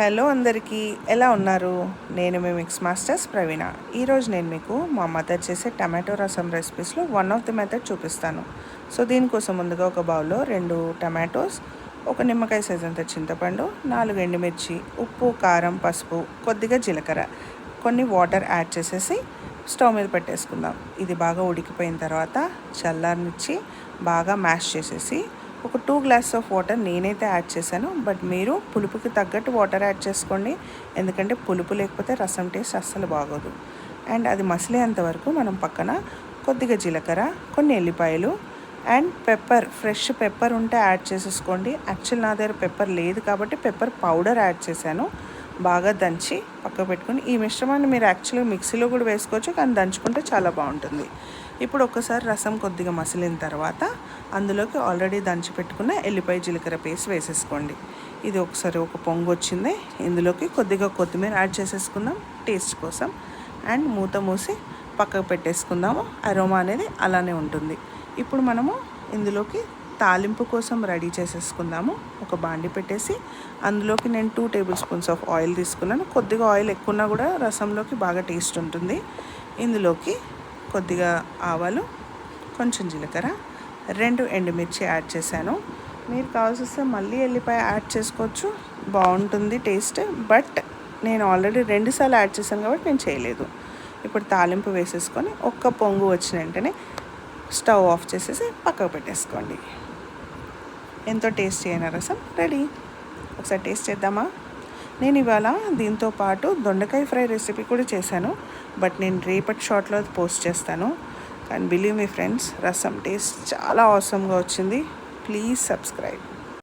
Hello అందరికీ, ఎలా ఉన్నారు? నేను మీ మిక్స్ మాస్టర్స్ ప్రవీణ. ఈరోజు నేను మీకు మా మదర్ చేసే టమాటో రసం రెసిపీస్లో వన్ ఆఫ్ ది మెథడ్ చూపిస్తాను. సో దీనికోసం ముందుగా ఒక బౌల్లో 2 టమాటోస్, ఒక నిమ్మకాయ సైజ్ అంత చింతపండు, 4 ఎండుమిర్చి, ఉప్పు, కారం, పసుపు, కొద్దిగా జీలకర్ర, కొన్ని వాటర్ యాడ్ చేసేసి స్టవ్ మీద పెట్టేసుకుందాం. ఇది బాగా ఉడికిపోయిన తర్వాత చల్లారనిచ్చి బాగా మ్యాష్ చేసేసి ఒక 2 గ్లాసెస్ ఆఫ్ వాటర్ నేనైతే యాడ్ చేశాను. బట్ మీరు పులుపుకి తగ్గట్టు వాటర్ యాడ్ చేసుకోండి, ఎందుకంటే పులుపు లేకపోతే రసం టేస్ట్ అస్సలు బాగోదు. అండ్ అది మసిలేంత వరకు మనం పక్కన కొద్దిగా జీలకర్ర, కొన్ని ఎల్లిపాయలు అండ్ పెప్పర్, ఫ్రెష్ పెప్పర్ ఉంటే యాడ్ చేసేసుకోండి. యాక్చువల్ నా దగ్గర పెప్పర్ లేదు కాబట్టి పెప్పర్ పౌడర్ యాడ్ చేశాను. బాగా దంచి పక్కకు పెట్టుకుని ఈ మిశ్రమాన్ని మీరు యాక్చువల్గా మిక్సీలో కూడా వేసుకోవచ్చు, కానీ దంచుకుంటే చాలా బాగుంటుంది. ఇప్పుడు ఒకసారి రసం కొద్దిగా మసిలిన తర్వాత అందులోకి ఆల్రెడీ దంచి పెట్టుకున్న ఎల్లిపాయ జీలకర్ర పేస్ట్ వేసేసుకోండి. ఇది ఒకసారి ఒక పొంగు వచ్చింది. ఇందులోకి కొద్దిగా కొత్తిమీర యాడ్ చేసేసుకుందాం టేస్ట్ కోసం. అండ్ మూత మూసి పక్కకు పెట్టేసుకుందాము. అరోమా అనేది అలానే ఉంటుంది. ఇప్పుడు మనము ఇందులోకి తాలింపు కోసం రెడీ చేసేసుకుందాము. ఒక బాండి పెట్టేసి అందులోకి నేను 2 టేబుల్ స్పూన్స్ ఆఫ్ ఆయిల్ తీసుకున్నాను. కొద్దిగా ఆయిల్ ఎక్కువన్నా కూడా రసంలోకి బాగా టేస్ట్ ఉంటుంది. ఇందులోకి కొద్దిగా ఆవాలు, కొంచెం జీలకర్ర, 2 ఎండుమిర్చి యాడ్ చేశాను. మీరు కావాల్సి మళ్ళీ ఎల్లిపాయ యాడ్ చేసుకోవచ్చు, బాగుంటుంది టేస్ట్. బట్ నేను ఆల్రెడీ 2 సార్లు యాడ్ చేశాను కాబట్టి నేను చేయలేదు. ఇప్పుడు తాలింపు వేసేసుకొని ఒక్క పొంగు వచ్చిన వెంటనే స్టవ్ ఆఫ్ చేసేసి పక్కకు పెట్టేసుకోండి. ఎంతో టేస్టీ అయిన రసం రెడీ. ఒకసారి టేస్ట్ చేద్దామా? నేను ఇవాళ దీంతో పాటు దొండకాయ ఫ్రై రెసిపీ కూడా చేశాను, బట్ నేను రేపటి షార్ట్లో పోస్ట్ చేస్తాను. కానీ బిలీవ్ మీ ఫ్రెండ్స్, రసం టేస్ట్ చాలా ఆసమ్గా వచ్చింది. Please subscribe.